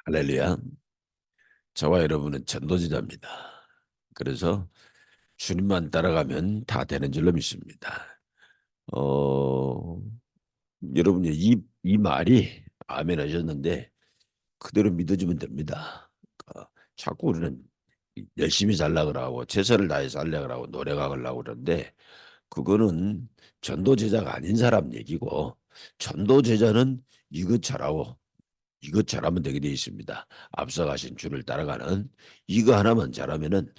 할렐루야. 저와 여러분은 전도지자입니다. 그래서 주님만 따라가면 다 되는 줄로 믿습니다. 어, 여러분이 이 말이 아멘 하셨는데 그대로 믿어주면 됩니다. 어, 자꾸 우리는 열심히 살려고 하고 최선을 다해 살려고 하고 노력하려고 그러는데 그거는 전도제자가 아닌 사람 얘기고 전도제자는 이것 잘하고 이것 잘하면 되게 돼 있습니다. 앞서가신 줄을 따라가는 이거 하나만 잘하면은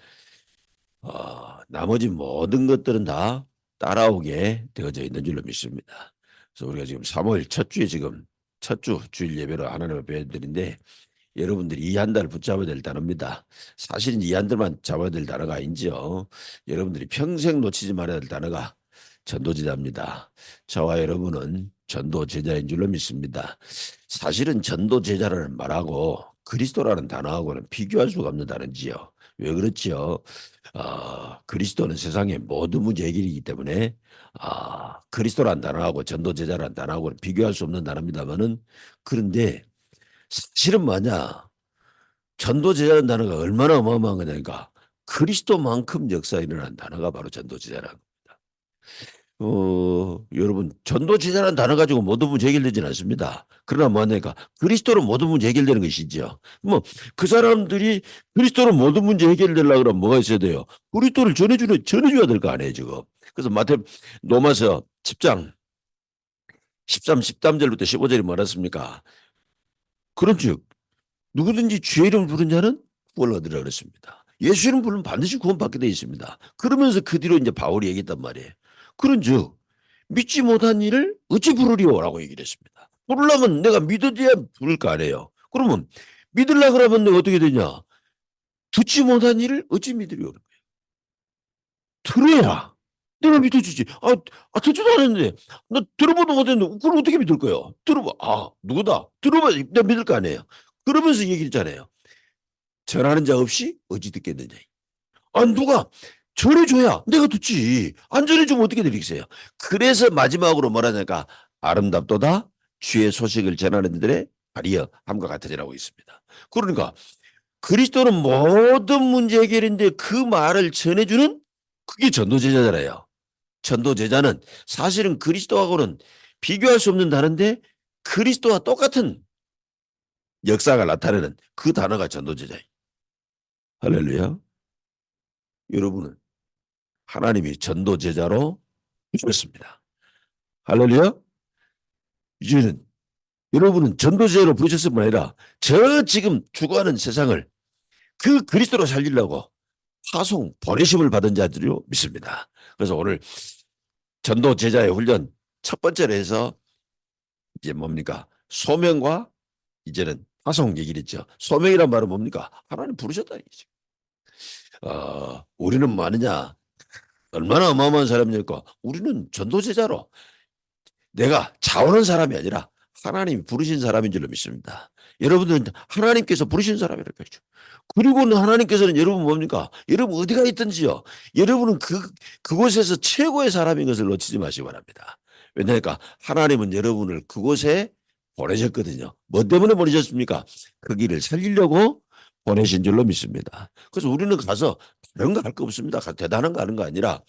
나머지 모든 것들은 다 따라오게 되어져 있는 줄로 믿습니다. 그래서 우리가 지금 3월 첫 주에 지금 첫 주 주일 예배로 하나님 앞에 드린데 여러분들이 이 한 달 붙잡아야 될 단어입니다. 사실은 이 한 달만 잡아야 될 단어가 아닌지요. 여러분들이 평생 놓치지 말아야 될 단어가 전도제자입니다. 저와 여러분은 전도제자인 줄로 믿습니다. 사실은 전도제자라는 말하고 그리스도라는 단어하고는 비교할 수가 없는 단어지요. 왜 그렇지요? 그리스도는 세상의 모든 문제 해결이기 때문에 그리스도란 단어하고 전도제자란 단어하고는 비교할 수 없는 단어입니다만은 그런데 사실은 뭐냐? 전도제자라는 단어가 얼마나 어마어마한 거냐니까 그리스도만큼 역사 일어난 단어가 바로 전도제자라는 겁니다. 여러분 전도제자라는 단어 가지고 모든 문제 해결되지는 않습니다. 그러나 뭐냐니까 그리스도로 모든 문제 해결되는 것이죠. 뭐 그 사람들이 그리스도로 모든 문제 해결되려고 그러면 뭐가 있어야 돼요? 그리스도를 전해줘야 될 거 아니에요 지금. 그래서 로마서 10장 13, 13절부터 15절이 뭐랬습니까? 그런즉 누구든지 주의 이름을 부른 자는 구원을 얻으라 그랬습니다. 예수 이름 부르면 반드시 구원받게 되어 있습니다. 그러면서 그 뒤로 이제 바울이 얘기했단 말이에요. 그런즉 믿지 못한 일을 어찌 부르리오라고 얘기를 했습니다. 부르려면 내가 믿어줘야 부를 거 아니에요. 그러면 믿으려고 그러면 내가 어떻게 되냐? 듣지 못한 일을 어찌 믿으리오? 들어야 내가 믿어주지. 듣지도 않았는데 나 들어보도 못했는데 그걸 어떻게 믿을 거예요? 들어봐. 누구다? 들어봐. 내가 믿을 거 아니에요. 그러면서 얘기를 했잖아요. 전하는 자 없이 어찌 듣겠느냐. 누가 전해줘야 내가 듣지. 안 전해주면 어떻게 드리겠어요? 그래서 마지막으로 뭐라니까 아름답도다 주의 소식을 전하는 들의 발이여 함과 같으리라고 있습니다. 그러니까 그리스도는 모든 문제 해결인데 그 말을 전해주는 그게 전도제자잖아요. 전도제자는 사실은 그리스도하고는 비교할 수 없는 단어인데 그리스도와 똑같은 역사가 나타내는 그 단어가 전도제자예요. 할렐루야. 여러분은 하나님이 전도제자로 부르셨습니다. 할렐루야. 이제는 여러분은 전도제자로 부르셨을 뿐 아니라 저 지금 죽어가는 세상을 그 그리스도로 살리려고 파송 보내심을 받은 자들로 믿습니다. 그래서 오늘 전도제자의 훈련 첫 번째로 해서 이제 뭡니까? 소명과 이제는 파송 얘기를 했죠. 소명이란 말은 뭡니까? 하나님 부르셨다는 얘기죠. 우리는 뭐 하느냐? 얼마나 어마어마한 사람일까? 우리는 전도제자로 내가 자원한 사람이 아니라 하나님이 부르신 사람인 줄로 믿습니다. 여러분들은 하나님께서 부르신 사람이라고 했죠. 그리고는 하나님께서는 여러분 뭡니까? 여러분 어디가 있든지요. 여러분은 그곳에서 최고의 사람인 것을 놓치지 마시기 바랍니다. 왜냐하니까 하나님은 여러분을 그곳에 보내셨거든요. 뭐 때문에 보내셨습니까? 그 길을 살리려고 보내신 줄로 믿습니다. 그래서 우리는 가서 다른 거 할 거 없습니다. 대단한 거 하는 거 아니라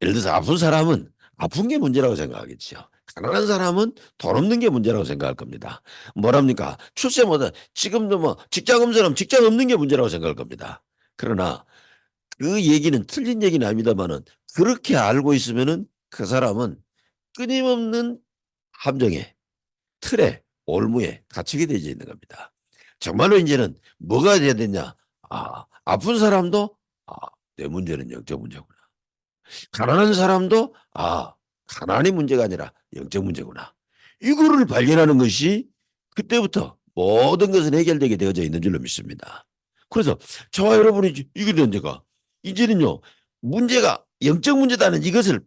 예를 들어서 아픈 사람은 아픈 게 문제라고 생각하겠죠. 가난한 사람은 돈 없는 게 문제라고 생각할 겁니다. 뭐랍니까? 출세 못한 지금도 뭐 직장 없는 사람 직장 없는 게 문제라고 생각할 겁니다. 그러나 그 얘기는 틀린 얘기는 아닙니다만은 그렇게 알고 있으면은 그 사람은 끊임없는 함정에 틀에 올무에 갇히게 되어 있는 겁니다. 정말로 이제는 뭐가 돼야 되냐? 아픈 사람도 내 문제는 영적 문제구나. 가난한 사람도 가난이 문제가 아니라 영적 문제구나. 이거를 발견하는 것이 그때부터 모든 것은 해결되게 되어져 있는 줄로 믿습니다. 그래서 저와 여러분이 이게 언제가 이제는요 문제가 영적 문제다는 이것을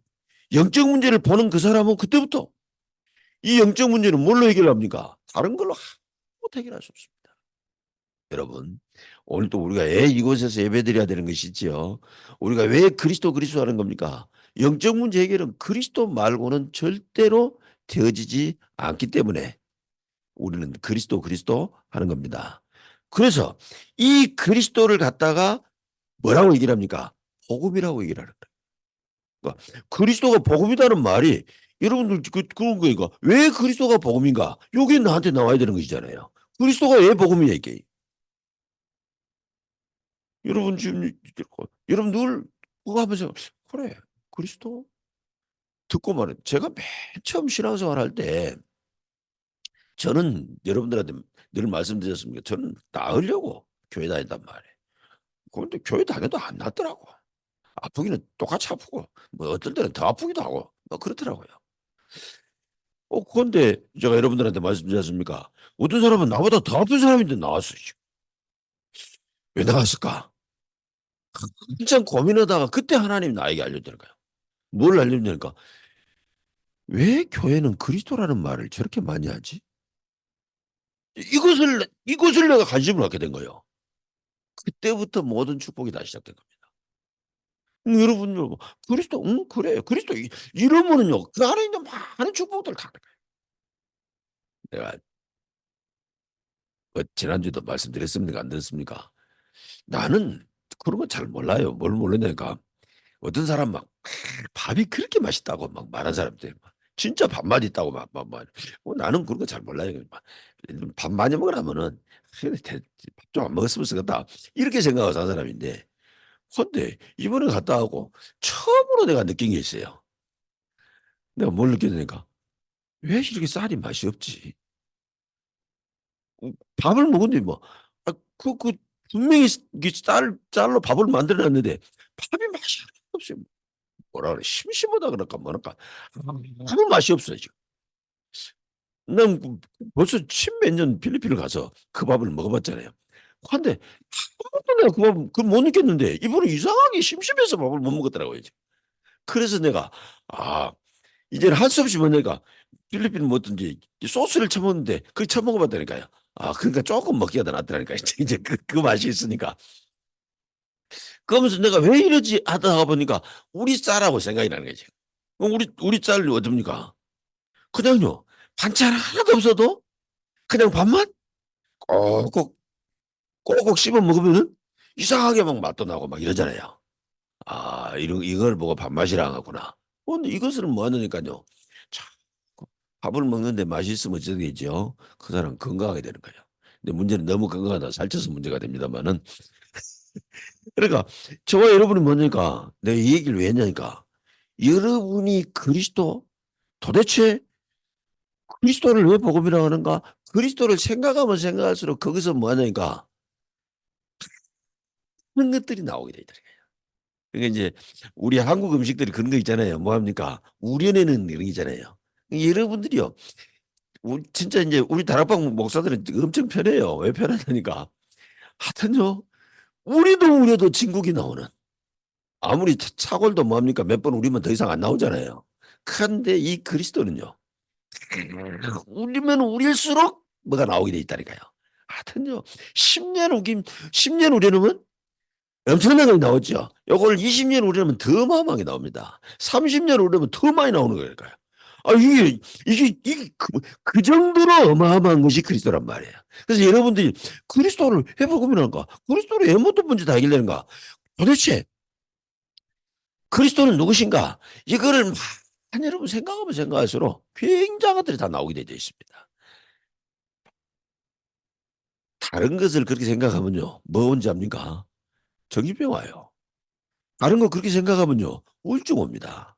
영적 문제를 보는 그 사람은 그때부터 이 영적 문제는 뭘로 해결합니까? 다른 걸로 못 해결할 수 없습니다. 여러분 오늘 또 우리가 왜 이곳에서 예배드려야 되는 것이지요. 우리가 왜 그리스도 하는 겁니까? 영적 문제 해결은 그리스도 말고는 절대로 되어지지 않기 때문에 우리는 그리스도 하는 겁니다. 그래서 이 그리스도를 갖다가 뭐라고 얘기를 합니까? 복음이라고 얘기를 하는 거예요. 그러니까 그리스도가 복음이라는 말이 여러분들 그런 거니까 왜 그리스도가 복음인가? 여기 나한테 나와야 되는 것이잖아요. 그리스도가 왜 복음이야 이게? 여러분 지금 여러분 늘 그거 하면서 그래 그리스도 듣고 말해. 제가 맨 처음 신앙생활 할 때 저는 여러분들한테 늘 말씀드렸습니다. 저는 나으려고 교회 다닌단 말이에요. 그런데 교회 다녀도 안 낫더라고. 아프기는 똑같이 아프고 뭐 어떨 때는 더 아프기도 하고 뭐 그렇더라고요. 그런데 제가 여러분들한테 말씀드렸지 않습니까? 어떤 사람은 나보다 더 아픈 사람인데 나왔어요. 왜 나왔을까? 한참 고민하다가 그때 하나님 나에게 알려주니까요. 뭘 알려주니까 왜 교회는 그리스도라는 말을 저렇게 많이 하지? 이것을 내가 관심을 갖게 된 거예요. 그때부터 모든 축복이 다시 시작된 겁니다. 여러분, 그리스도, 그래. 그리스도, 이러면은요, 그 안에 있는 많은 축복들 다. 내가, 지난주에도 말씀드렸습니까? 안 드렸습니까? 나는 그런 거 잘 몰라요. 뭘 모르냐니까. 어떤 사람 막, 밥이 그렇게 맛있다고 막 말한 사람들. 진짜 밥 맛있다고 막. 나는 그런 거 잘 몰라요. 밥 많이 먹으라면은, 밥 좀 안 먹었으면 쓰겠다. 이렇게 생각하고 산 사람인데, 근데 이번에 갔다 하고 처음으로 내가 느낀 게 있어요. 내가 뭘 느꼈냐니까 왜 이렇게 쌀이 맛이 없지? 밥을 먹었는데 뭐, 분명히 쌀로 밥을 만들어놨는데 밥이 맛이 없어요. 뭐라 그래, 심심하다 그럴까 뭐랄까. 아무 맛이 없어요, 지금. 난 벌써 십몇 년 필리핀을 가서 그 밥을 먹어봤잖아요. 근데 한 번도 내가 그못 느꼈는데 이번에 이상하게 심심해서 밥을 못 먹었더라고요. 그래서 내가 아 이제는 할 수 없이 뭐냐니까 필리핀 뭐든지 소스를 쳐먹는데 그걸 쳐먹어봤다니까요. 그러니까 조금 먹기가 더 낫더라니까. 이제 그 맛이 있으니까. 그러면서 내가 왜 이러지 하다가 보니까 우리 쌀하고 생각이 나는 거지. 우리 쌀이 어떻습니까? 그냥요. 반찬 하나도 없어도 그냥 밥만 꼭꼭 꼭꼭 씹어 먹으면은 이상하게 막 맛도 나고 막 이러잖아요. 이걸 보고 밥맛이라 하구나. 근데 이것은 뭐 하느니까요. 자꾸 밥을 먹는데 맛이 있으면 어쩌되죠그 사람 건강하게 되는 거예요. 근데 문제는 너무 건강하다 살쪄서 문제가 됩니다만은. 그러니까 저와 여러분이 뭐니까 내가 이 얘기를 왜 했냐니까 여러분이 그리스도 도대체 그리스도를 왜 복음이라고 하는가? 그리스도를 생각하면 생각할수록 거기서 뭐 하냐니까 그런 것들이 나오게 되더라고요. 그러니까 이제 우리 한국 음식들이 그런 거 있잖아요. 뭐 합니까? 우려내는 이런 게 있잖아요. 여러분들이요. 진짜 이제 우리 다락방 목사들은 엄청 편해요. 왜 편하다니까. 하여튼요. 우리도 우려도 진국이 나오는. 아무리 차골도 뭐합니까? 몇 번 우리면 더 이상 안 나오잖아요. 그런데 이 그리스도는요. 우리면 우릴수록 뭐가 나오게 돼 있다니까요. 하여튼요. 10년 우김, 10년 우려놓으면 엄청나게 나오죠. 요걸 20년 우려면 더 어마어마하게 나옵니다. 30년 우려면 더 많이 나오는 거니까요. 이게 그 정도로 어마어마한 것이 그리스도란 말이에요. 그래서 여러분들이 그리스도를 회복하면가 그리스도를 왜 모든 문제 다 해결되는가? 도대체 그리스도는 누구신가? 이거를 여러분 생각하면 생각할수록 굉장한 것들이 다 나오게 되어 있습니다. 다른 것을 그렇게 생각하면요. 뭐 온지 압니까? 정신병 와요. 다른 거 그렇게 생각하면요. 우울증 옵니다.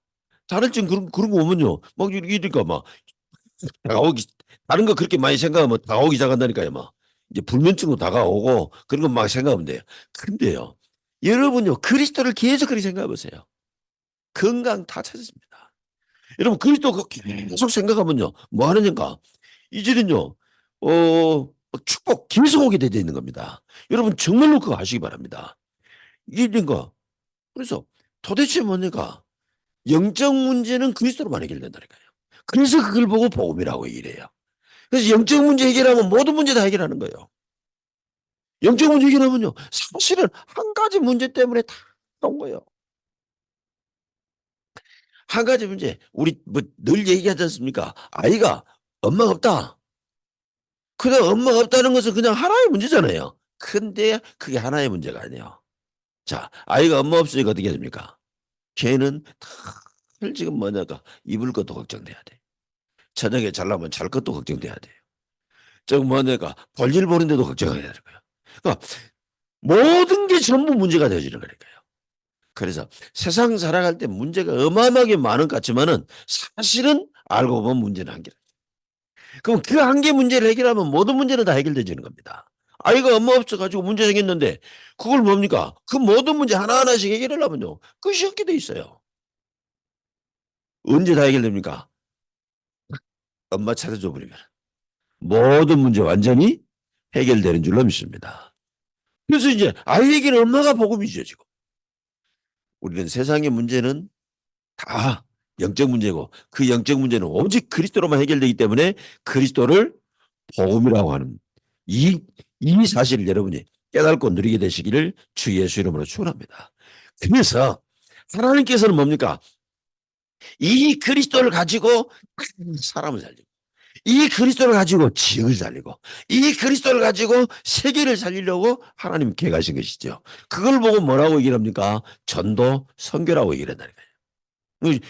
자살증 그런 거 오면요. 막 이러니까 막 다가오기, 다른 거 그렇게 많이 생각하면 다가오기 시작한다니까요. 막 이제 불면증도 다가오고 그런 거 막 생각하면 돼요. 근데요. 여러분요. 그리스도를 계속 그렇게 생각해 보세요. 건강 다 찾아집니다. 여러분 그리스도 계속 생각하면요. 뭐 하느냐가 이제는요. 축복 계속 오게 되어 있는 겁니다. 여러분 정말로 그거 아시기 바랍니다. 이러니까 그래서 도대체 뭐냐가 영적 문제는 그리스도로만 해결된다니까요. 그래서 그걸 보고 복음이라고 얘기를 해요. 그래서 영적 문제 해결하면 모든 문제 다 해결하는 거예요. 영적 문제 해결하면요. 사실은 한 가지 문제 때문에 다 온 거예요. 한 가지 문제. 우리 뭐 늘 얘기하지 않습니까? 아이가 엄마가 없다. 그냥 엄마가 없다는 것은 그냥 하나의 문제잖아요. 근데 그게 하나의 문제가 아니에요. 자, 아이가 엄마 없으니까 어떻게 됩니까? 걔는 늘 지금 뭐냐가 입을 것도 걱정돼야 돼. 저녁에 잘라면 잘 것도 걱정돼야 돼. 저 뭐냐가 볼일 보는데도 걱정해야 되는 거야. 그러니까 모든 게 전부 문제가 되어지는 거니까요. 그래서 세상 살아갈 때 문제가 어마어마하게 많은 것 같지만은 사실은 알고 보면 문제는 한 개. 그럼 그 한 개 문제를 해결하면 모든 문제는 다 해결되지는 겁니다. 아이가 엄마 없어가지고 문제 생겼는데 그걸 뭡니까? 그 모든 문제 하나하나씩 해결하려면요. 끝이 없게 돼 있어요. 언제 다 해결됩니까? 엄마 찾아줘 버리면. 모든 문제 완전히 해결되는 줄로 믿습니다. 그래서 이제 아이에게는 엄마가 복음이죠, 지금. 우리는 세상의 문제는 다 영적 문제고 그 영적 문제는 오직 그리스도로만 해결되기 때문에 그리스도를 복음이라고 하는 이 사실을 여러분이 깨닫고 누리게 되시기를 주 예수 이름으로 축원합니다. 그래서 하나님께서는 뭡니까? 이 그리스도를 가지고 사람을 살리고 이 그리스도를 가지고 지역을 살리고 이 그리스도를 가지고 세계를 살리려고 하나님 계획하신 것이죠. 그걸 보고 뭐라고 얘기를 합니까? 전도, 선교라고 얘기를 한다니까요.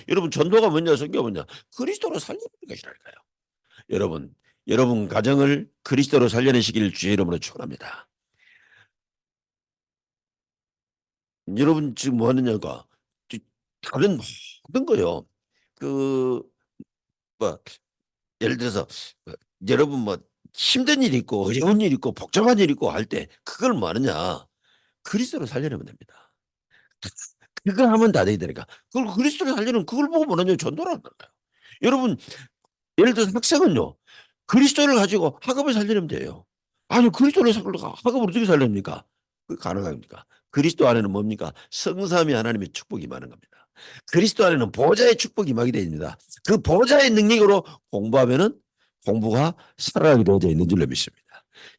여러분 전도가 뭐냐 선교가 뭐냐 그리스도로 살리는 것이라니까요. 여러분 가정을 그리스도로 살려내시기를 주의 이름으로 축원합니다. 여러분 지금 뭐 하느냐가 다른 모든 거요. 그 뭐 예를 들어서 여러분 뭐 힘든 일 있고 어려운 일 있고 복잡한 일 있고 할 때 그걸 뭐 하느냐 그리스도로 살려내면 됩니다. 그걸 하면 다 되니까 그걸 그리스도로 살려면 그걸 보고 뭐하냐 전도라는 거예요. 여러분 예를 들어서 학생은요. 그리스도를 가지고 학업을 살리면 돼요. 아니 그리스도를 학업을 어떻게 살립니까? 그게 가능합니까? 그리스도 안에는 뭡니까? 성삼위 하나님의 축복이 많은 겁니다. 그리스도 안에는 보좌의 축복이 임하게 되어 있습니다. 그 보좌의 능력으로 공부하면은 공부가 살아나게 되어져 있는 줄로 믿습니다.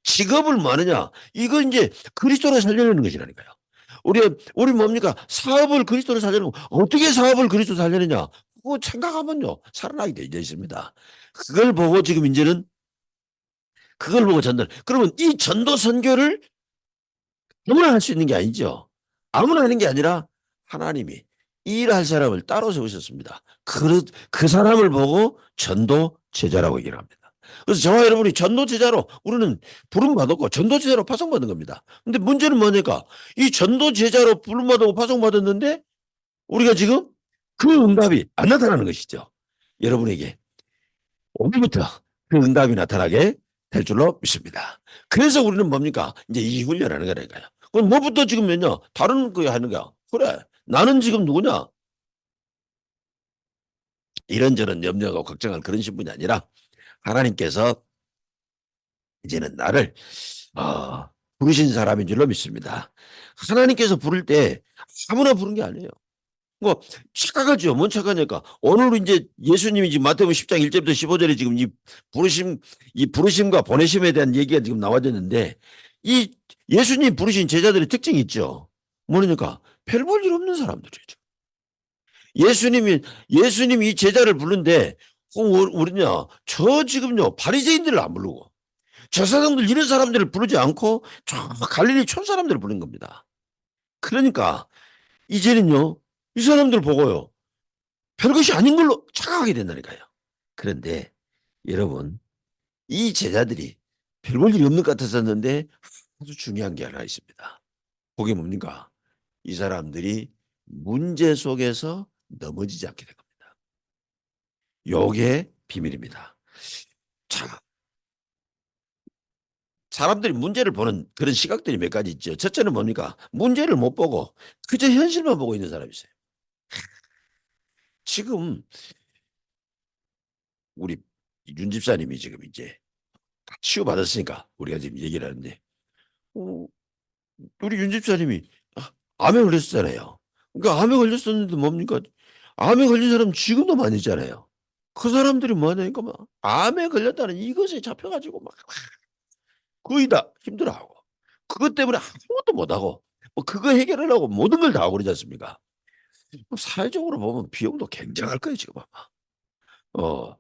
직업을 뭐 하느냐? 이거 이제 그리스도로 살려내는 것이라니까요. 우리 뭡니까? 사업을 그리스도로 살려내고 어떻게 사업을 그리스도로 살려내냐? 그거 생각하면요. 살아나게 되어 있습니다. 그걸 보고 지금 이제는 그걸 보고 전달. 그러면 이 전도 선교를 아무나 할 수 있는 게 아니죠. 아무나 하는 게 아니라 하나님이 일할 사람을 따로 세우셨습니다. 그 사람을 보고 전도 제자라고 얘기를 합니다. 그래서 저와 여러분이 전도 제자로 우리는 부름 받았고 전도 제자로 파송받은 겁니다. 근데 문제는 뭐냐니까 이 전도 제자로 부름 받고 파송받았는데 우리가 지금 그 응답이 안 나타나는 것이죠. 여러분에게 오늘부터 그 응답이 나타나게 될 줄로 믿습니다. 그래서 우리는 뭡니까? 이제 이 훈련하는 거라니까요. 그럼 뭐부터 지금 뭐냐? 다른 거 하는 거야. 그래. 나는 지금 누구냐? 이런저런 염려하고 걱정할 그런 신분이 아니라 하나님께서 이제는 나를 부르신 사람인 줄로 믿습니다. 하나님께서 부를 때 아무나 부른 게 아니에요. 뭐 착각하죠. 뭔 착각하니까 오늘 이제 예수님이 지금 마태복음 10장 1절부터 15절에 지금 이 부르심과 보내심에 대한 얘기가 지금 나와졌는데 이 예수님 부르신 제자들의 특징이 있죠. 뭐냐니까 별 볼 일 없는 사람들이죠. 예수님이 이 제자를 부른데 우리냐 저 지금요 바리새인들을 안 부르고 저 사람들 이런 사람들을 부르지 않고 저 갈릴리 촌 사람들을 부른 겁니다. 그러니까 이제는요 이 사람들 보고요 별것이 아닌 걸로 착각하게 된다니까요. 그런데 여러분 이 제자들이 별 볼 일이 없는 것 같았었는데 아주 중요한 게 하나 있습니다. 그게 뭡니까? 이 사람들이 문제 속에서 넘어지지 않게 된 겁니다. 요게 비밀입니다. 자, 사람들이 문제를 보는 그런 시각들이 몇 가지 있죠. 첫째는 뭡니까? 문제를 못 보고 그저 현실만 보고 있는 사람이 있어요. 지금 우리 윤 집사님이 지금 이제 치유받았으니까 우리가 지금 얘기를 하는데 어, 우리 윤 집사님이 암에 걸렸잖아요. 그러니까 암에 걸렸었는데 뭡니까? 암에 걸린 사람 지금도 많이 있잖아요. 그 사람들이 뭐하냐니까 막 암에 걸렸다는 이것에 잡혀가지고 막 거의 다 힘들어하고 그것 때문에 아무것도 못하고 뭐 그거 해결하려고 모든 걸 다 하고 그러지 않습니까? 사회적으로 보면 비용도 굉장할 거예요 지금 아마.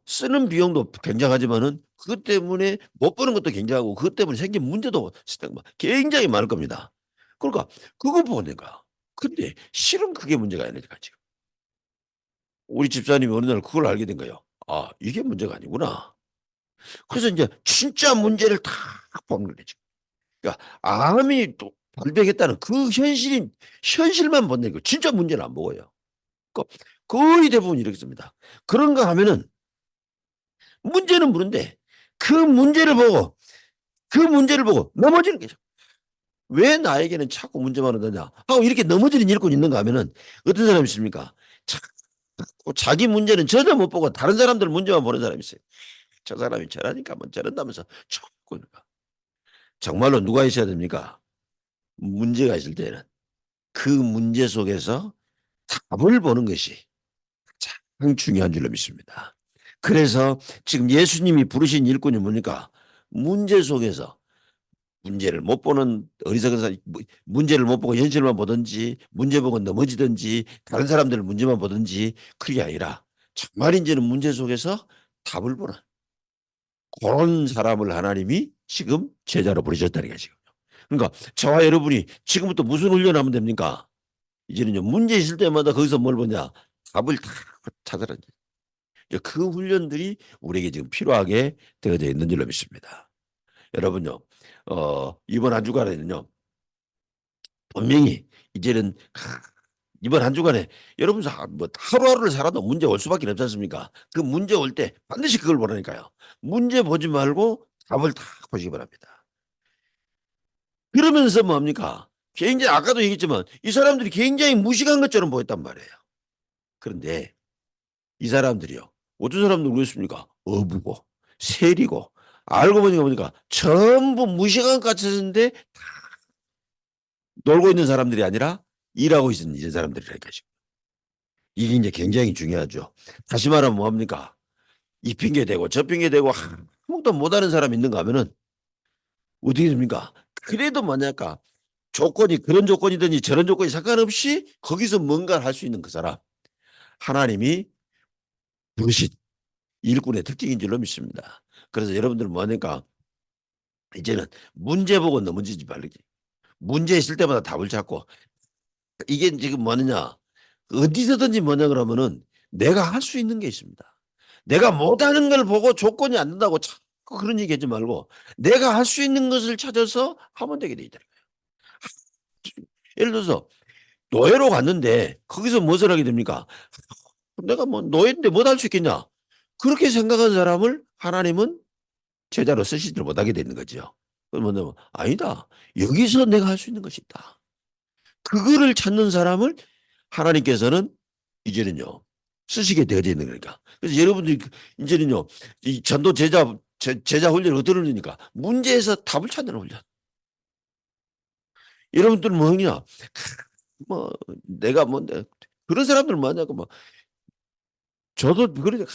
쓰는 비용도 굉장하지만은 그것 때문에 못 버는 것도 굉장하고 그것 때문에 생긴 문제도 굉장히 많을 겁니다. 그러니까 그거 보니까 근데 실은 그게 문제가 아니니까 지금. 우리 집사님이 어느 날 그걸 알게 된 거예요. '아 이게 문제가 아니구나.' 그래서 인제 진짜 문제를 딱 보는 거죠 지금. 그러니까 암이 또 발병했다는 그 현실만 본다는 거 진짜 문제는 안 보여요. 그러니까 거의 대부분 이렇습니다. 그런가 하면은 문제는 무는데 그 문제를 보고 넘어지는 거죠. '왜 나에게는 자꾸 문제만 오느냐.' 하고 이렇게 넘어지는 일꾼이 있는가 하면은 어떤 사람이 있습니까? 자꾸 자기 문제는 전혀 못 보고 다른 사람들 문제만 보는 사람이 있어요. '저 사람이 저러니까 뭐 저런다면서 자꾸' 정말로 누가 있어야 됩니까? 문제가 있을 때는 그 문제 속에서 답을 보는 것이 가장 중요한 줄로 믿습니다. 그래서 지금 예수님이 부르신 일꾼이 뭡니까? 문제 속에서 문제를 못 보는 어리석은 사람 문제를 못 보고 현실만 보든지 문제 보고 넘어지든지 다른 사람들 문제만 보든지 그게 아니라 정말 인제는 문제 속에서 답을 보는 고런 사람을 하나님이 지금 제자로 부르셨다는 거죠. 그러니까 저와 여러분이 지금부터 무슨 훈련하면 됩니까? 이제는요 문제 있을 때마다 거기서 뭘 보냐? 답을 다 찾아라. 이제 그 훈련들이 우리에게 지금 필요하게 되어져 있는 줄로 믿습니다. 여러분요. 이번 한 주간에는요. 분명히 이제는 이번 한 주간에 여러분 뭐 하루하루를 살아도 문제 올 수밖에 없지 않습니까? 그 문제 올 때 반드시 그걸 보라니까요. 문제 보지 말고 답을 다 보시기 바랍니다. 그러면서 뭡니까? 굉장히 아까도 얘기했지만 이 사람들이 굉장히 무식한 것처럼 보였단 말이에요. 그런데 이 사람들이요. 어떤 사람들 그랬습니까? 어부고 세리고 알고 보니까 뭡니까? 전부 무식한 것 같았는데 놀고 있는 사람들이 아니라 일하고 있는 사람들이라니까요. 이게 인제 굉장히 중요하죠. 다시 말하면 뭡니까? 이 핑계 대고 저 핑계 대고 아무것도 못하는 사람이 있는가 하면은 어떻게 됩니까? 그래도 뭐냐까 조건이 그런 조건이든지 저런 조건이 상관없이 거기서 뭔가를 할 수 있는 그 사람 하나님이 부르신 일꾼의 특징인 줄로 믿습니다. 그래서 여러분들은 뭐하니까 이제는 문제 보고 넘어지지 말기. 문제 있을 때마다 답을 찾고 이게 지금 뭐느냐 어디서든지 뭐냐 그러면은 내가 할 수 있는 게 있습니다. 내가 못하는 걸 보고 조건이 안 된다고 자꾸 그런 얘기하지 말고 내가 할 수 있는 것을 찾아서 하면 되게 돼 있다는 거예요. 예를 들어서 노예로 갔는데 거기서 무엇을 하게 됩니까? '내가 뭐 노예인데 뭘 할 수 있겠냐.' 그렇게 생각한 사람을 하나님은 제자로 쓰시지를 못하게 되는 거죠. 그건 뭐냐면 '아니다. 여기서 내가 할 수 있는 것이 있다.' 그거를 찾는 사람을 하나님께서는 이제는요 쓰시게 되어져 있는 거니까. 그래서 여러분들이 인제는요 이 전도 제자 훈련이 어떤 훈련입니까? 문제에서 답을 찾는 훈련. 여러분들은 뭐냐 뭐 내가 뭐 그런 사람들 많냐고 막 저도 그러니까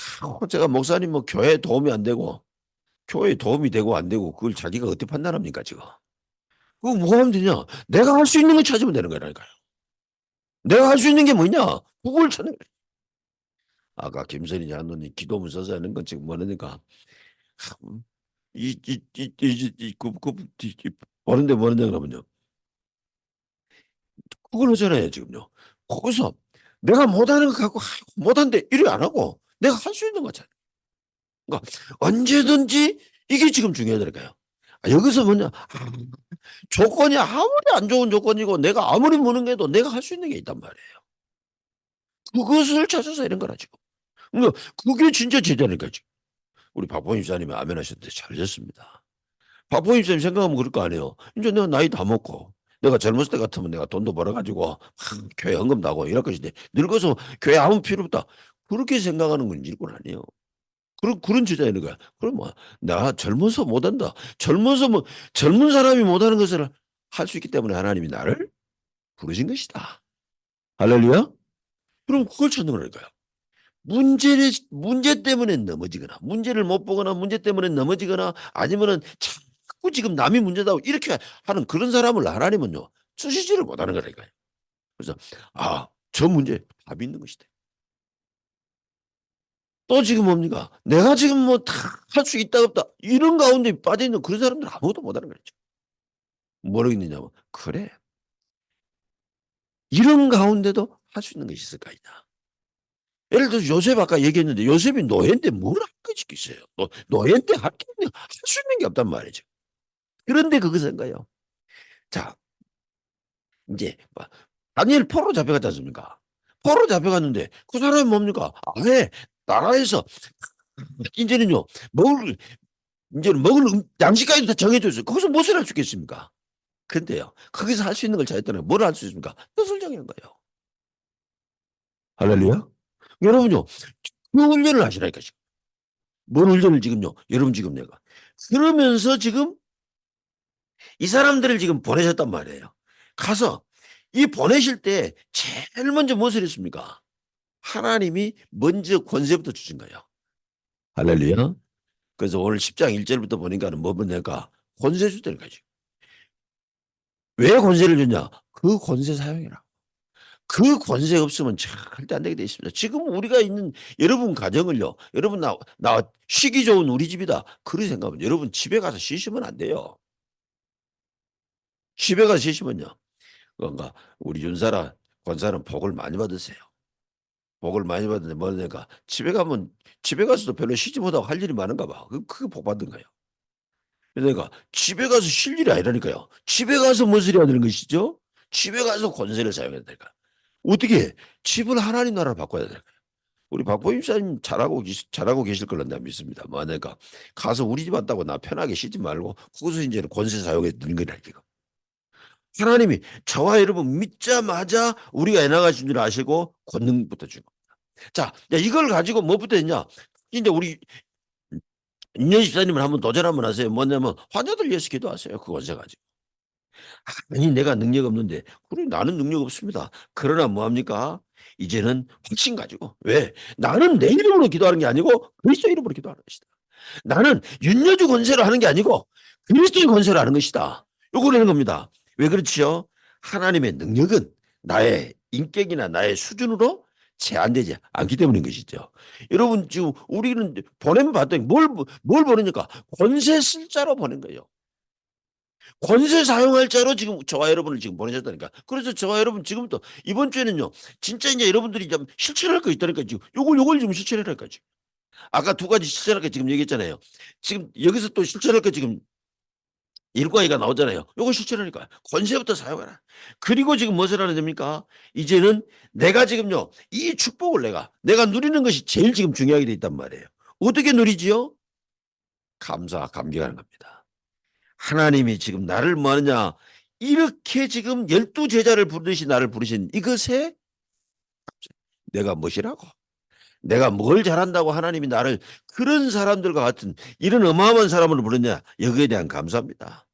제가 목사님 뭐 교회에 도움이 안 되고 교회에 도움이 되고 안 되고 그걸 자기가 어떻게 판단합니까 지금. 그거 뭐 하면 되냐. 내가 할 수 있는 걸 찾으면 되는 거라니까요. 내가 할 수 있는 게 뭐냐. 그걸 찾는 거예요. 아까 김선희 장로님 기도문 써서 하는 건 지금 뭐냐니까 참 보는데 뭐느냐 그러면요. 그걸 하잖아요 지금요. 거기서 내가 못하는 거 갖고 못한대 이래 안 하고 내가 할 수 있는 거잖아요. 그러니까 언제든지 이게 지금 중요하다니까요. 여기서 뭐냐 조건이 아무리 안 좋은 조건이고 내가 아무리 무능해도 내가 할 수 있는 게 있단 말이에요. 그것을 찾아서 이런 거라 지금. 그러니까 그게 진짜 제자니까 지금. 우리 박보임 집사님이 아멘하셨는데 잘하셨습니다. 박보임 집사님 생각하면 그럴 거 아니에요. 인제 내가 나이 다 먹고 내가 젊었을 때 같으면 내가 돈도 벌어 가지고 막 교회 헌금도 하고 이럴 것인데 늙어서 교회 아무 필요 없다. 그렇게 생각하는 건 일꾼 아니에요. 그런 주장이는 거야. 그럼 뭐 '나 젊어서 못한다.' 젊어서 뭐 젊은 사람이 못하는 것을 할 수 있기 때문에 하나님이 나를 부르신 것이다. 할렐루야? 그럼 그걸 찾는 거라니까요. 문제 때문에 넘어지거나 문제를 못 보거나 문제 때문에 넘어지거나 아니면은 자꾸 지금 남이 문제다고 이렇게 하는 그런 사람을 하나님은요 쓰시지를 못하는 거라니까요. 그래서 '아 저 문제에 답이 있는 것이다.' 또 지금 뭡니까? 내가 지금 뭐 다 할 수 있다 없다 이런 가운데 빠져 있는 그런 사람들 아무것도 못하는 거죠. 모르겠느냐면 그래 이런 가운데도 할 수 있는 것이 있을까 있냐. 예를 들어서 요셉 아까 얘기했는데 요셉이 노예인데 뭘 할 것이 있어요. 노예인데 할 수 있는 게 없단 말이죠. 그런데 그것은 거예요. 자 이제 다니엘 포로 잡혀갔지 않습니까? 포로 잡혀갔는데 그 사람이 뭡니까? 아예 나라에서 이제는요 먹을 이제는 먹을 양식까지도 다 정해줬어요. 거기서 무엇을 할 수 있겠습니까? 근데요 거기서 할 수 있는 걸 잘했다는 뭘 할 수 있습니까? 뜻을 정하는 거예요. 할렐루야. 여러분요 그 훈련을 하시라니까 지금. 뭔 훈련을 지금요? 여러분 지금 내가 그러면서 지금 이 사람들을 지금 보내셨단 말이에요. 가서 이 보내실 때 제일 먼저 무엇을 했습니까? 하나님이 먼저 권세부터 주신 거예요. 할렐루야. 그래서 오늘 10장 1절부터 보니까는 뭐 보니까 권세 주다는 거지. 왜 권세를 줬냐? 그 권세 사용해라. 그 권세 없으면 절대 안 되게 돼 있습니다. 지금 우리가 있는 여러분 가정을요. 여러분 나 쉬기 좋은 우리 집이다. 그런 생각하면 여러분 집에 가서 쉬시면 안 돼요. 집에 가서 쉬시면요. 그러니까 우리 윤사라 권사는 복을 많이 받으세요. 복을 많이 받는데 뭐냐니까 집에 가면 집에 가서도 별로 쉬지 못하고 할 일이 많은가 봐. 그게 복 받은 거예요. 그러니까 집에 가서 쉴 일이 아니라니까요. 집에 가서 무엇을 해야 되는 것이죠? 집에 가서 권세를 사용해야 될까? 어떻게 집을 하나님 나라로 바꿔야 될까요? 우리 박보임 사님 잘하고 계실 걸로 나 믿습니다. 뭐냐니까 가서 우리 집 왔다고 나 편하게 쉬지 말고 거기서 이제는 권세 사용해 드는 거라 지금. 하나님이 저와 여러분 믿자마자 우리가 애 나가신 줄 아시고 권능부터 주고. 자, 이걸 가지고 뭐부터 했냐? 이제 우리 윤현 집사님을 한번 도전 한번 하세요. 뭐냐면 환자들 위해서 기도하세요. 그 권세 가지고. 아니 내가 능력 없는데 그래 나는 능력 없습니다. 그러나 뭐합니까? 이제는 확신 가지고 왜? 나는 내 이름으로 기도하는 게 아니고 그리스도 이름으로 기도하는 것이다. 나는 윤여주 권세로 하는 게 아니고 그리스도의 권세로 하는 것이다. 요걸 하는 겁니다. 왜 그렇지요? 하나님의 능력은 나의 인격이나 나의 수준으로 제한되지 않기 때문인 것이죠. 여러분 지금 우리는 보내면 봤더니 뭘 보내니까 권세 쓸 자로 보낸 거예요. 권세 사용할 자로 지금 저와 여러분을 지금 보내셨다니까. 그래서 저와 여러분 지금부터 이번 주에는요. 진짜 이제 여러분들이 좀 실천할 거 있다니까 지금 요걸 지금 실천해랄까 지금. 아까 두 가지 실천할 거 지금 얘기했잖아요. 지금 여기서 또 실천할 거 지금 일과이가 나오잖아요. 요거 실천하니까 권세부터 사용하라. 그리고 지금 무엇을 하는 됩니까? 이제는 내가 지금요. 이 축복을 내가 누리는 것이 제일 지금 중요하게 돼 있단 말이에요. 어떻게 누리지요? 감사 감격하는 겁니다. 하나님이 지금 나를 뭐하느냐 이렇게 지금 12제자를 부르듯이 나를 부르신 이것에 내가 무엇이라고 내가 뭘 잘한다고 하나님이 나를 그런 사람들과 같은 이런 어마어마한 사람으로 부르냐 여기에 대한 감사합니다.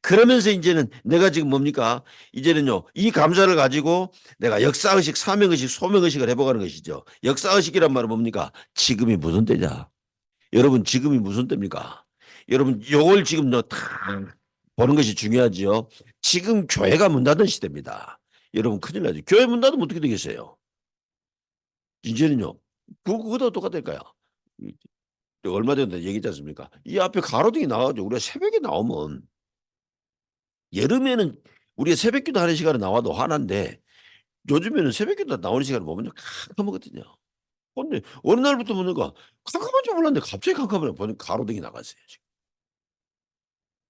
그러면서 이제는 내가 지금 뭡니까 이제는요 이 감사를 가지고 내가 역사의식 사명의식 소명의식을 해보가는 것이죠. 역사의식이란 말은 뭡니까 지금이 무슨 때냐 여러분 지금이 무슨 때입니까 여러분 요걸 지금 다 보는 것이 중요하지요. 지금 교회가 문 닫은 시대입니다. 여러분 큰일 나죠. 교회 문 닫으면 어떻게 되겠어요? 이제는요. 그거도 똑같을까요? 얼마 전에 얘기했지 않습니까? 이 앞에 가로등이 나와가지고 우리가 새벽에 나오면 여름에는 우리가 새벽기도 하는 시간에 나와도 화난데 요즘에는 새벽기도 나오는 시간을 보면 깜깜하거든요. 근데 어느 날부터 보니까 깜깜한 줄 몰랐는데 갑자기 깜깜하네 보니까 가로등이 나갔어요. 지금.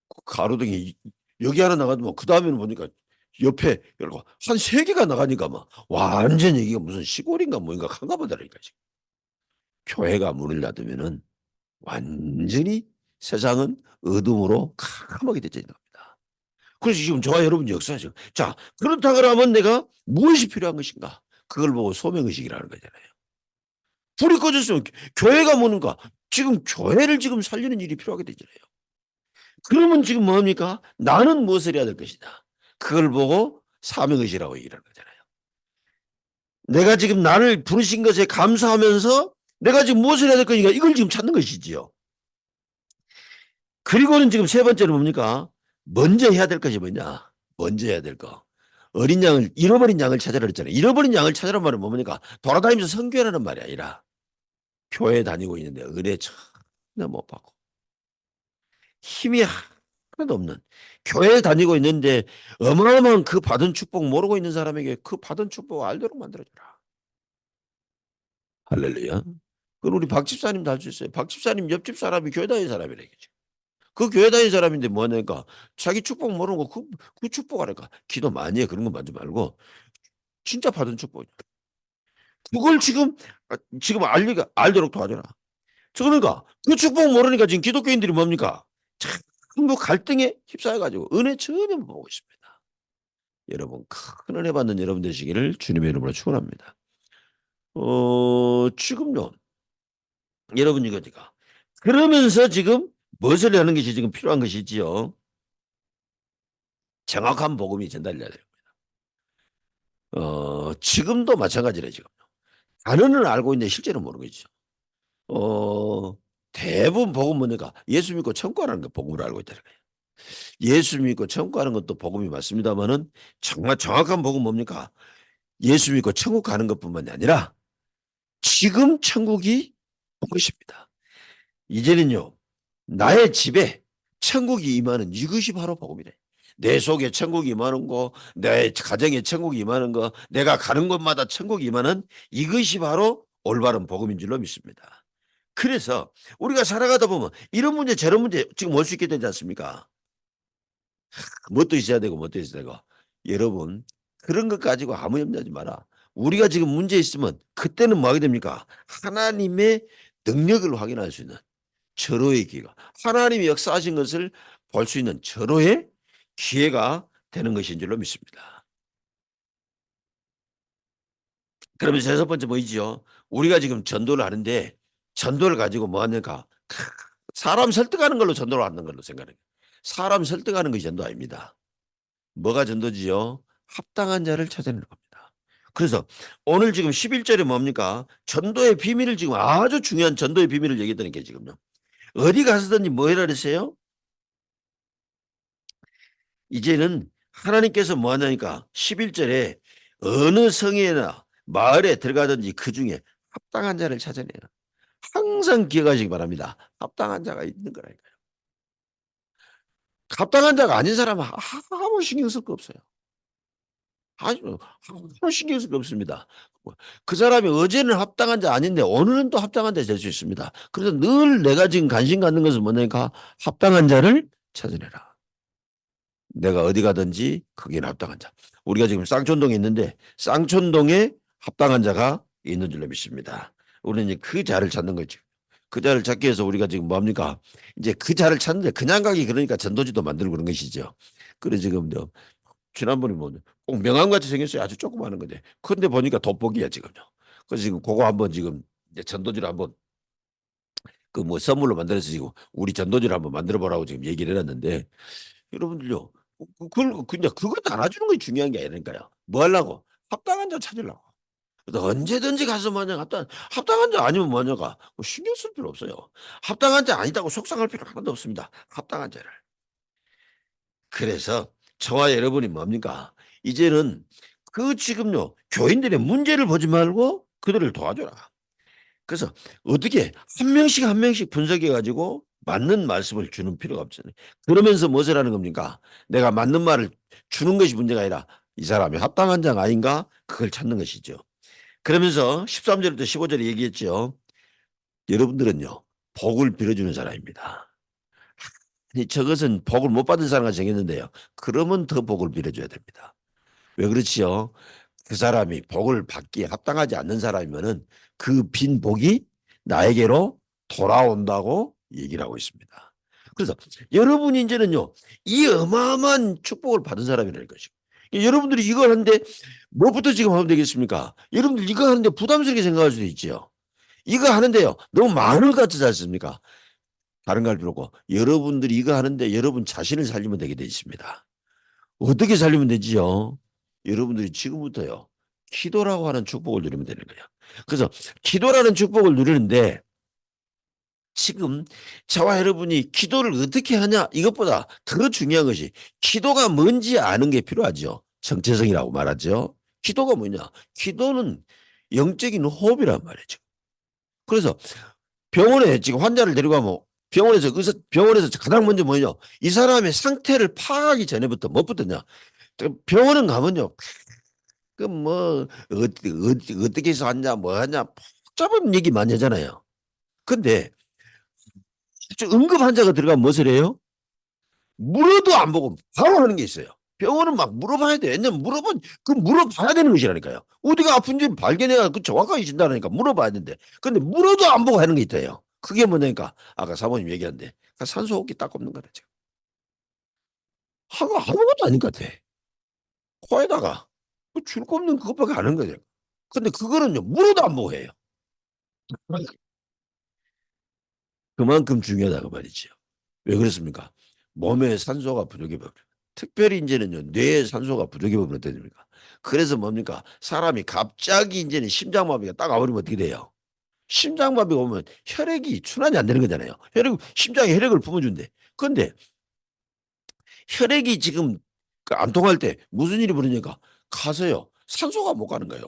그 가로등이 여기 하나 나가도 그 다음에는 보니까 옆에 한 세 개가 나가니까 막 완전 여기가 무슨 시골인가 뭐인가 깜깜하다니까 지금. 교회가 문을 닫으면은 완전히 세상은 어둠으로 캄캄하게 되어있는 겁니다. 그래서 지금 저와 여러분 역사죠. 자 그렇다 그러면 내가 무엇이 필요한 것인가? 그걸 보고 소명의식이라는 거잖아요. 불이 꺼졌으면 교회가 뭐는가? 지금 교회를 지금 살리는 일이 필요하게 되잖아요. 그러면 지금 뭡니까? 나는 무엇을 해야 될 것이다. 그걸 보고 사명의식이라고 얘기를 하는 거잖아요. 내가 지금 나를 부르신 것에 감사하면서 내가 지금 무엇을 해야 될 것인가 이걸 지금 찾는 것이지요. 그리고는 지금 세 번째는 뭡니까? 먼저 해야 될 것이 뭐냐? 먼저 해야 될 거. 어린 양을 잃어버린 양을 찾아라 그랬잖아요. 잃어버린 양을 찾아라 말은 뭡니까? 돌아다니면서 선교하라는 말이 아니라 교회 다니고 있는데 은혜 전혀 못 받고 힘이 하나도 없는 교회 다니고 있는데 어마어마한 그 받은 축복 모르고 있는 사람에게 그 받은 축복 알도록 만들어줘라. 할렐루야. 그건 우리 박 집사님도 할 수 있어요. 박 집사님 옆집 사람이 교회 다니는 사람이래. 그 교회 다니는 사람인데 뭐냐니까 자기 축복 모르는 거 그 축복하니까 기도 많이 해. 그런 거 만지 말고 진짜 받은 축복. 그걸 지금 알도록 도와줘라. 그러니까 그 축복 모르니까 지금 기독교인들이 뭡니까? 전부 갈등에 휩싸여가지고 은혜 전혀 못 보고 있습니다. 여러분 큰 은혜 받는 여러분 되시기를 주님의 이름으로 축원합니다. 지금요 여러분 이거니까 그러면서 지금 무엇을 하는 것이 지금 필요한 것이지요. 정확한 복음이 전달돼야 돼요. 지금도 마찬가지래 지금. 단어는 알고 있는데 실제로 모르는 거죠. 대부분 복음 뭐니까 예수 믿고 천국 가는 게 복음을 알고 있다는 거예요. 예수 믿고 천국 가는 것도 복음이 맞습니다만은 정말 정확한 복음 뭡니까? 예수 믿고 천국 가는 것뿐만이 아니라 지금 천국이 온 것입니다. 이제는요 나의 집에 천국이 임하는 이것이 바로 복음이래. 내 속에 천국이 임하는 거, 내 가정에 천국이 임하는 거, 내가 가는 곳마다 천국이 임하는 이것이 바로 올바른 복음인 줄로 믿습니다. 그래서 우리가 살아가다 보면 이런 문제 저런 문제 지금 올 수 있게 되지 않습니까? 뭣도 있어야 되고 뭣도 있어야 되고. 여러분 그런 것 가지고 아무 염려하지 마라. 우리가 지금 문제 있으면 그때는 뭐 하게 됩니까? 하나님의 능력을 확인할 수 있는 절호의 기회가 하나님이 역사하신 것을 볼 수 있는 절호의 기회가 되는 것인 줄로 믿습니다. 그러면서 여섯 번째 뭐이지요? 우리가 지금 전도를 하는데 전도를 가지고 뭐 하는가? 사람 설득하는 걸로 전도를 하는 걸로 생각해요. 사람 설득하는 것이 전도 아닙니다. 뭐가 전도지요? 합당한 자를 찾아내는 겁니다. 그래서 오늘 지금 11절에 뭡니까? 전도의 비밀을 지금 아주 중요한 전도의 비밀을 얘기했다는 게 지금요. 어디 가서든지 뭐 해라 그랬어요? 이제는 하나님께서 뭐 하냐니까 11절에 어느 성에나 마을에 들어가든지 그 중에 합당한 자를 찾아내요. 항상 기억하시기 바랍니다. 합당한 자가 있는 거라니까요. 합당한 자가 아닌 사람은 아무 신경 쓸 거 없어요. 아무 신경 쓸 거 없습니다. 그 사람이 어제는 합당한 자 아닌데 오늘은 또 합당한 자 될 수 있습니다. 그래서 늘 내가 지금 관심 갖는 것은 뭐냐니까 합당한 자를 찾아내라. 내가 어디 가든지 거기에 합당한 자. 우리가 지금 쌍촌동에 있는데 쌍촌동에 합당한 자가 있는 줄로 믿습니다. 우리는 이제 그 자를 찾는 거죠. 그 자를 찾기 위해서 우리가 지금 뭡니까? 이제 그 자를 찾는데 그냥 가기 그러니까 전도지도 만들고 그런 것이죠. 그래 지금 지난번에 꼭 명함같이 생겼어요. 아주 조그마한 건데. 근데 보니까 돋보기야 지금요. 그래서 지금 그거 한번 지금 이제 전도지를 한번 그 뭐 선물로 만들어서 지금 우리 전도지를 한번 만들어 보라고 지금 얘기를 해놨는데 여러분들요. 그걸 달아주는 것이 중요한 게 아니라니까요. 뭐 하려고? 합당한 자 찾으려고. 그래서 언제든지 가서 뭐냐 합당한 자 아니면 뭐냐가 신경 쓸 필요 없어요. 합당한 자 아니다고 속상할 필요 하나도 없습니다. 합당한 자를. 그래서 저와 여러분이 뭡니까? 이제는 그 지금요 교인들의 문제를 보지 말고 그들을 도와줘라. 그래서 어떻게 한 명씩 한 명씩 분석해 가지고 맞는 말씀을 주는 필요가 없잖아요. 그러면서 무엇을 하는 겁니까? 내가 맞는 말을 주는 것이 문제가 아니라 이 사람이 합당한 자 아닌가? 그걸 찾는 것이죠. 그러면서 13절부터 15절에 얘기했죠. 여러분들은요. 복을 빌어주는 사람입니다. 저것은 복을 못 받은 사람과 정했는데요. 그러면 더 복을 빌어줘야 됩니다. 왜 그렇지요? 그 사람이 복을 받기에 합당하지 않는 사람이면은 그 빈 복이 나에게로 돌아온다고 얘기를 하고 있습니다. 그래서 여러분이 이제는요, 이 어마어마한 축복을 받은 사람이라는 것이고, 여러분들이 이걸 하는데 뭐부터 지금 하면 되겠습니까? 여러분들 이거 하는데 부담스럽게 생각할 수도 있죠. 이거 하는데요, 너무 많은 것 같지 않습니까? 다른 걸 필요 없고, 여러분들이 이거 하는데 여러분 자신을 살리면 되게 돼 있습니다. 어떻게 살리면 되지요? 여러분들이 지금부터요. 기도라고 하는 축복을 누리면 되는 거예요. 그래서 기도라는 축복을 누리는데 지금 저와 여러분이 기도를 어떻게 하냐 이것보다 더 중요한 것이 기도가 뭔지 아는 게 필요하죠. 정체성이라고 말하죠. 기도가 뭐냐? 기도는 영적인 호흡이란 말이죠. 그래서 병원에 지금 환자를 데리고 가면 병원에서 가장 먼저 뭐냐? 이 사람의 상태를 파악하기 전에부터 무엇부터냐? 병원은 가면요. 그 뭐 어떻게 해서 하냐 뭐 하냐 복잡한 얘기 많이 하잖아요. 근데 응급 환자가 들어가면 무엇을 해요? 물어도 안 보고 바로 하는 게 있어요. 병원은 막 물어봐야 돼. 왜냐면 물어봐야 되는 것이라니까요. 어디가 아픈지 발견해야 그 정확하게 진단하니까 물어봐야 되는데. 근데 물어도 안 보고 하는 게 있대요. 그게 뭐냐니까 아까 사모님 얘기한데 산소 호흡기 딱 꼽는 거라 지금. 아무것도 아닌 것 같아. 코에다가 줄 꼽는 그것밖에 안 하는 거죠. 근데 그거는요 물어도 안 보고 해요. 그만큼 중요하다 그 말이지요. 왜 그렇습니까? 몸에 산소가 부족해 버려. 특별히 이제는요 뇌에 산소가 부족해 버리면 어떻게 됩니까? 그래서 뭡니까? 사람이 갑자기 이제는 심장마비가 딱 와버리면 어떻게 돼요? 심장마비가 오면 혈액이 순환이 안 되는 거잖아요. 심장에 혈액을 뿜어준대. 그런데 혈액이 지금 안 통할 때 무슨 일이 벌어지니까 가서요 산소가 못 가는 거예요.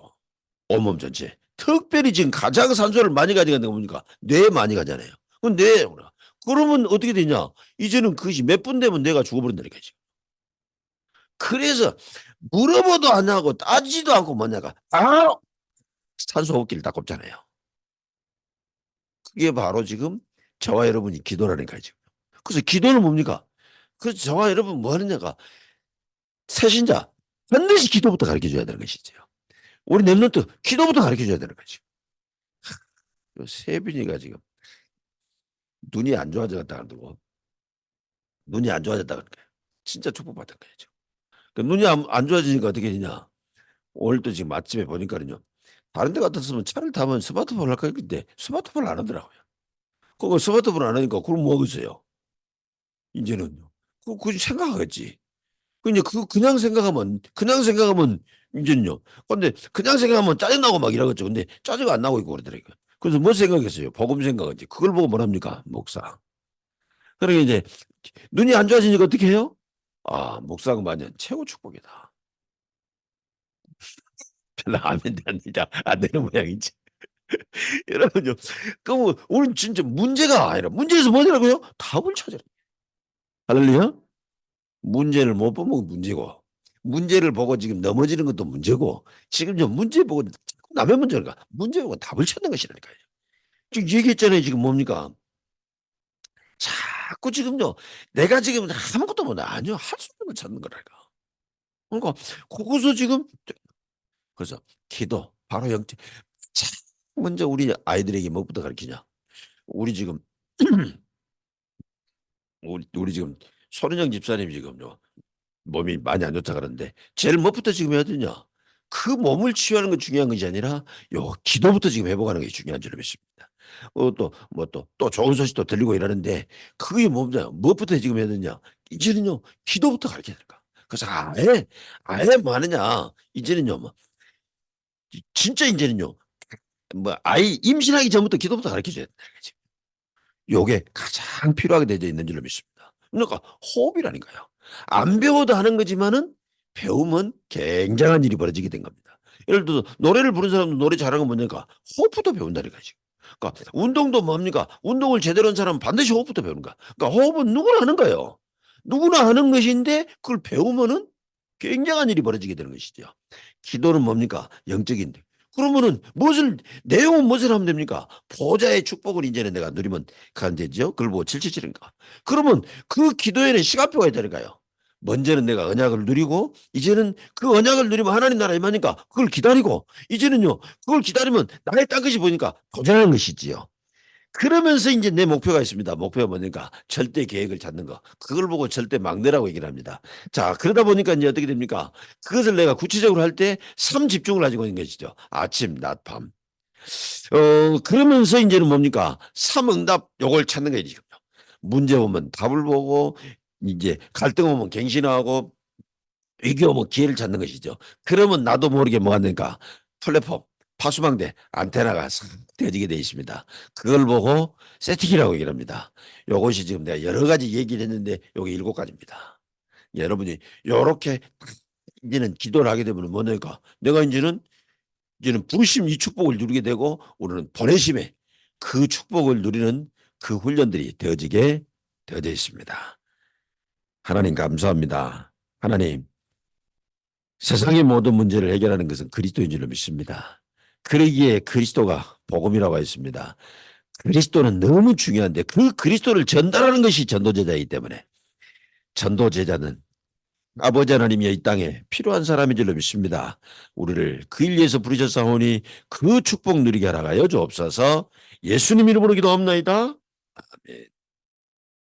온몸 전체. 특별히 지금 가장 산소를 많이 가져가는 게 뭡니까? 뇌에 많이 가잖아요. 그럼 뇌에 그러면 어떻게 되냐? 이제는 그것이 몇 분 되면 뇌가 죽어버린다니까 지금. 그래서 물어봐도 안 하고 따지도 않고 뭐냐가 바로 산소 호흡기를 딱 꼽잖아요. 그게 바로 지금 저와 여러분이 기도라니까요 지금. 그래서 기도는 뭡니까? 그래서 저와 여러분 뭐 하느냐가 새신자 반드시 기도부터 가르쳐줘야 되는 것이죠. 우리 랩런트 기도부터 가르쳐줘야 되는 거지. 세빈이가 지금 눈이 안 좋아졌다 그러고 눈이 안 좋아졌다 그러는 거예요. 진짜 축복받은 거예요. 지금. 그러니까 눈이 안 좋아지니까 어떻게 되냐. 오늘 또 지금 아침에 보니까는요. 다른 데 같았으면 차를 타면 스마트폰을 할까 했는데 스마트폰을 안 하더라고요. 그거 스마트폰 안 하니까 그럼 뭐 하겠어요. 이제는요. 그 생각하겠지. 그냥 생각하면 이제는요. 근데 그냥 생각하면 짜증나고 막 이러겠죠. 근데 짜증 안 나고 있고 그러더라고요. 그래서 뭐 생각했어요? 복음 생각하지. 그걸 보고 뭐랍니까? 목사. 그러니까 이제 눈이 안 좋아지니까 어떻게 해요? 아, 목사가 만약 최고 축복이다. 별로 안 되는 모양이지. 여러분요. 그럼 우리 진짜 문제가 아니라 문제에서 뭐냐고요? 답을 찾아라. 할렐루야. 문제를 못 보면 문제고 문제를 보고 지금 넘어지는 것도 문제고 지금 저 문제 보고 남의 문제가 문제 보고 답을 찾는 것이라니까요. 지금 얘기했잖아요. 지금 뭡니까? 자꾸 지금요. 내가 지금 아무것도 못 아니요. 할 수 있는 걸 찾는 거라니까. 그러니까 거기서 지금 그래서 기도 바로 영적 자, 먼저 우리 아이들에게 뭐부터 가르치냐? 우리 지금 우리 지금 손은영 집사님 지금요. 몸이 많이 안 좋다 그러는데 제일 뭐부터 지금 해야 되냐? 그 몸을 치유하는 건 중요한 것이 아니라 요 기도부터 지금 회복하는 게 중요한 줄 믿습니다. 또 좋은 소식도 들리고 이러는데 그게 뭐냐? 무엇부터 지금 해야 되냐? 이제는요 기도부터 가르쳐야 될까? 그래서 아예 뭐 하느냐? 이제는요 뭐 진짜 이제는요 뭐 아이 임신하기 전부터 기도부터 가르쳐줘야 된다. 요게 가장 필요하게 되어 있는 줄로 믿습니다. 그러니까 호흡이라니까요. 안 배워도 하는 거지만은 배우면 굉장한 일이 벌어지게 된 겁니다. 예를 들어서 노래를 부르는 사람도 노래 잘하는 건 뭐냐니까 호흡부터 배운다니까 지금. 그러니까 운동도 뭡니까? 운동을 제대로 한 사람은 반드시 호흡부터 배우는 거야. 그러니까 호흡은 누구나 하는 거예요. 누구나 하는 것인데 그걸 배우면은 굉장한 일이 벌어지게 되는 것이죠. 기도는 뭡니까? 영적인. 그러면은 내용은 무엇을 하면 됩니까? 보좌의 축복을 이제는 내가 누리면 간 되죠. 그걸 보고 777인가. 그러면 그 기도에는 시간표가 있다니까요. 먼저는 내가 언약을 누리고 이제는 그 언약을 누리면 하나님 나라 임하니까 그걸 기다리고 이제는요. 그걸 기다리면 나의 딴 것이 보니까 도전하는 것이지요. 그러면서 이제 내 목표가 있습니다. 목표가 뭐니까 절대 계획을 찾는 거. 그걸 보고 절대 막내라고 얘기를 합니다. 자, 그러다 보니까 이제 어떻게 됩니까? 그것을 내가 구체적으로 할 때 삼집중을 가지고 있는 것이죠. 아침, 낮, 밤. 그러면서 이제는 뭡니까? 삼응답 요걸 찾는 거예요, 지금. 문제 오면 답을 보고 이제 갈등 오면 갱신하고 위기 오면 기회를 찾는 것이죠. 그러면 나도 모르게 뭐가 되니까 플랫폼, 파수망대, 안테나가 되어지게 되어 있습니다. 그걸 보고 세팅이라고 얘기를 합니다. 요것이 지금 내가 여러 가지 얘기를 했는데 요게 7가지입니다. 여러분이 요렇게 이제는 기도를 하게 되면 뭐냐니까 내가 이제는 부르심 이 축복을 누리게 되고 우리는 보내심에 그 축복을 누리는 그 훈련들이 되어져 있습니다. 하나님 감사합니다. 하나님, 세상의 모든 문제를 해결하는 것은 그리스도인 줄로 믿습니다. 그러기에 그리스도가 복음이라고 했습니다. 그리스도는 너무 중요한데 그 그리스도를 전달하는 것이 전도제자이기 때문에 전도제자는 아버지 하나님이 이 땅에 필요한 사람인 줄로 믿습니다. 우리를 그 일 위해서 부르셨사오니 그 축복 누리게 하라가 여주옵소서. 예수님 이름으로 기도합나이다. 아멘.